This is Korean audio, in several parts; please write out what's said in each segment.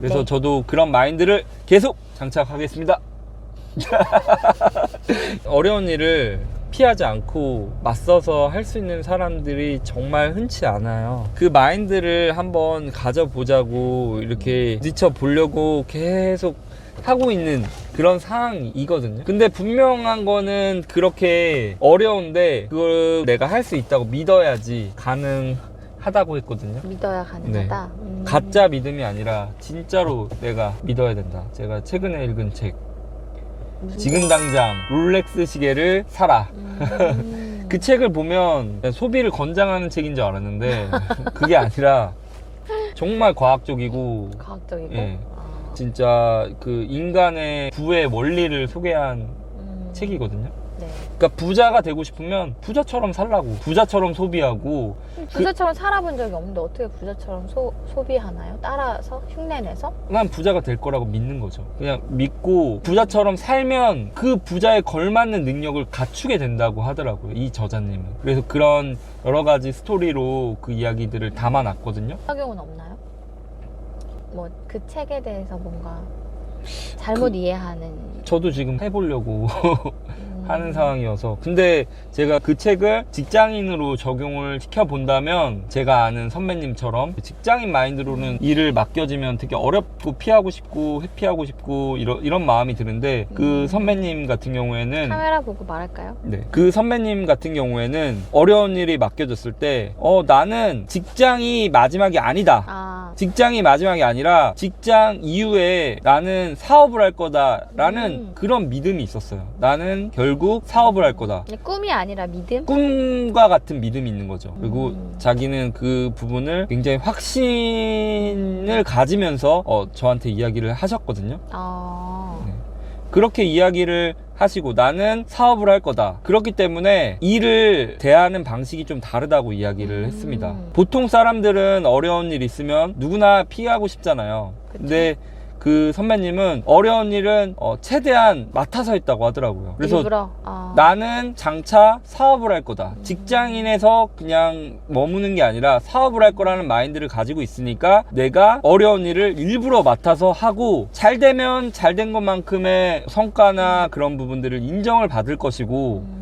그래서 네. 저도 그런 마인드를 계속 장착하겠습니다. 어려운 일을 피하지 않고 맞서서 할 수 있는 사람들이 정말 흔치 않아요. 그 마인드를 한번 가져보자고 이렇게 부딪혀보려고 계속 하고 있는 그런 상황이거든요. 근데 분명한 거는 그렇게 어려운데 그걸 내가 할 수 있다고 믿어야지 가능하다고 했거든요. 믿어야 가능하다. 가짜 믿음이 아니라 진짜로 내가 믿어야 된다. 제가 최근에 읽은 책, 지금 당장 롤렉스 시계를 사라. 그 책을 보면 소비를 권장하는 책인 줄 알았는데 그게 아니라 정말 과학적이고 과학적이고. 예, 진짜 그 인간의 부의 원리를 소개한 책이거든요. 네. 그러니까 부자가 되고 싶으면 부자처럼 살라고, 부자처럼 소비하고. 부자처럼 살아본 적이 없는데 어떻게 부자처럼 소비하나요? 따라서 흉내내서? 난 부자가 될 거라고 믿는 거죠. 그냥 믿고 부자처럼 살면 그 부자에 걸맞는 능력을 갖추게 된다고 하더라고요, 이 저자님은. 그래서 그런 여러 가지 스토리로 그 이야기들을 담아놨거든요. 작용은 없나요? 뭐 그 책에 대해서 뭔가 잘못 이해하는. 저도 지금 해보려고 하는 상황이어서. 근데 제가 그 책을 직장인으로 적용을 시켜본다면 제가 아는 선배님처럼 직장인 마인드로는 일을 맡겨지면 되게 어렵고 피하고 싶고 회피하고 싶고 이런 마음이 드는데 그 선배님 같은 경우에는 카메라 보고 말할까요? 네, 그 선배님 같은 경우에는 어려운 일이 맡겨졌을 때 나는 직장이 마지막이 아니다. 직장이 마지막이 아니라 직장 이후에 나는 사업을 할 거다라는 그런 믿음이 있었어요. 나는 결국 사업을 할 거다. 꿈이 아니라 믿음? 꿈과 같은 믿음이 있는 거죠. 그리고 자기는 그 부분을 굉장히 확신을 가지면서 저한테 이야기를 하셨거든요. 네. 그렇게 이야기를 하시고 나는 사업을 할 거다. 그렇기 때문에 일을 대하는 방식이 좀 다르다고 이야기를 했습니다. 보통 사람들은 어려운 일 있으면 누구나 피하고 싶잖아요. 근데 그 선배님은 어려운 일은 최대한 맡아서 했다고 하더라고요. 그래서 일부러? 나는 장차 사업을 할 거다. 직장인에서 그냥 머무는 게 아니라 사업을 할 거라는 마인드를 가지고 있으니까 내가 어려운 일을 일부러 맡아서 하고 잘 되면 잘 된 것만큼의 성과나 그런 부분들을 인정을 받을 것이고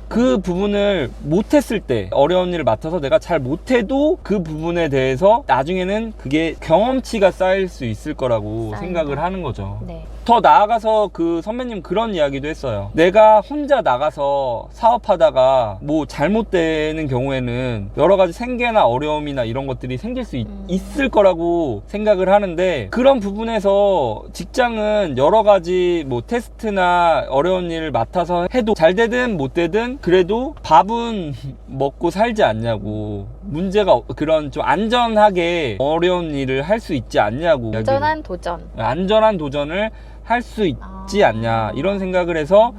그 부분을 못했을 때 어려운 일을 맡아서 내가 잘 못해도 그 부분에 대해서 나중에는 그게 경험치가 쌓일 수 있을 거라고 생각을 하는 거죠. 네. 더 나아가서 그 선배님 그런 이야기도 했어요. 내가 혼자 나가서 사업하다가 뭐 잘못되는 경우에는 여러 가지 생계나 어려움이나 이런 것들이 생길 수 있을 거라고 생각을 하는데 그런 부분에서 직장은 여러 가지 뭐 테스트나 어려운 일을 맡아서 해도 잘 되든 못 되든 그래도 밥은 먹고 살지 않냐고. 문제가 그런 좀 안전하게 어려운 일을 할 수 있지 않냐고. 안전한 도전. 안전한 도전을 할 수 있지 않냐 이런 생각을 해서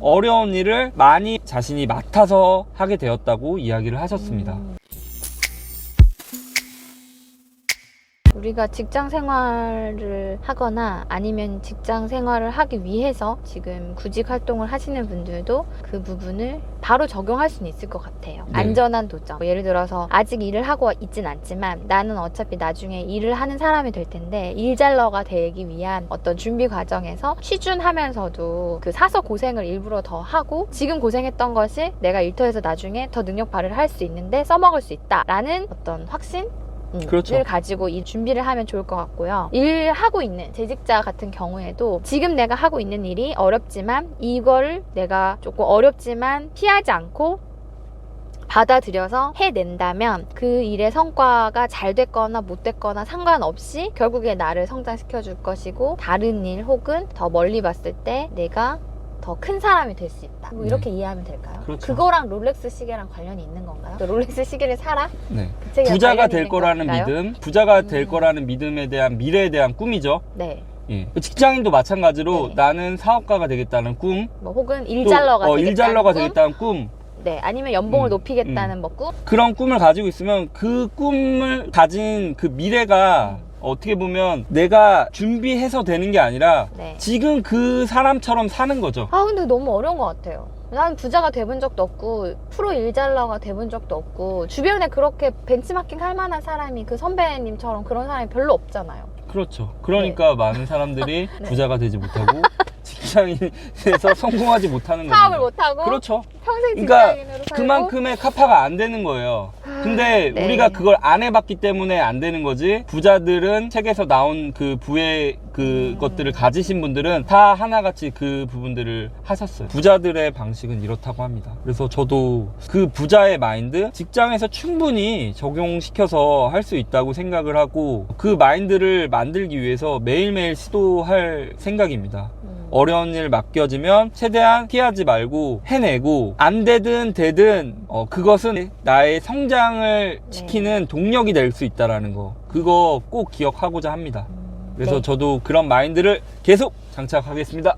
어려운 일을 많이 자신이 맡아서 하게 되었다고 이야기를 하셨습니다. 우리가 직장 생활을 하거나 아니면 직장 생활을 하기 위해서 지금 구직 활동을 하시는 분들도 그 부분을 바로 적용할 수는 있을 것 같아요. 네. 안전한 도전. 예를 들어서 아직 일을 하고 있진 않지만 나는 어차피 나중에 일을 하는 사람이 될 텐데 일잘러가 되기 위한 어떤 준비 과정에서 취준하면서도 그 사서 고생을 일부러 더 하고 지금 고생했던 것이 내가 일터에서 나중에 더 능력 발휘를 할 수 있는데 써먹을 수 있다라는 어떤 확신? 그렇죠. 를 가지고 이 준비를 하면 좋을 것 같고요. 일하고 있는 재직자 같은 경우에도 지금 내가 하고 있는 일이 어렵지만 이걸 내가 조금 어렵지만 피하지 않고 받아들여서 해낸다면 그 일의 성과가 잘 됐거나 못 됐거나 상관없이 결국에 나를 성장시켜 줄 것이고 다른 일 혹은 더 멀리 봤을 때 내가 더 큰 사람이 될 수 있다. 뭐 이렇게 이해하면 될까요? 그렇죠. 그거랑 롤렉스 시계랑 관련이 있는 건가요? 롤렉스 시계를 사라? 네. 그 책이랑 부자가 관련이 될 있는 거라는 건가요? 믿음, 부자가 될 거라는 믿음에 대한 미래에 대한 꿈이죠. 네. 예. 직장인도 마찬가지로 네. 나는 사업가가 되겠다는 꿈, 뭐 혹은 일잘러가 되겠다는 일잘러가 꿈? 되겠다는 꿈, 네, 아니면 연봉을 높이겠다는 뭐 꿈? 그런 꿈을 가지고 있으면 그 꿈을 가진 그 미래가 어떻게 보면 내가 준비해서 되는 게 아니라 네. 지금 그 사람처럼 사는 거죠. 근데 너무 어려운 것 같아요. 난 부자가 돼본 적도 없고 프로 일잘러가 돼본 적도 없고 주변에 그렇게 벤치마킹 할 만한 사람이 그 선배님처럼 그런 사람이 별로 없잖아요. 그렇죠. 그러니까 많은 사람들이 네. 부자가 되지 못하고 직장인에서 성공하지 못하는 겁니다. 사업을 못하고 그렇죠. 평생 그러니까 직장인으로 살고 그만큼의 카파가 안 되는 거예요. 근데 네. 우리가 그걸 안 해봤기 때문에 안 되는 거지. 부자들은 책에서 나온 그 부의 그것들을 가지신 분들은 다 하나같이 그 부분들을 하셨어요. 부자들의 방식은 이렇다고 합니다. 그래서 저도 그 부자의 마인드 직장에서 충분히 적용시켜서 할 수 있다고 생각을 하고 그 마인드를 만들기 위해서 매일매일 시도할 생각입니다. 어려운 일 맡겨지면 최대한 피하지 말고 해내고 안 되든 되든 그것은 나의 성장을 시키는 동력이 될 수 있다라는 거 그거 꼭 기억하고자 합니다. 그래서 네. 저도 그런 마인드를 계속 장착하겠습니다.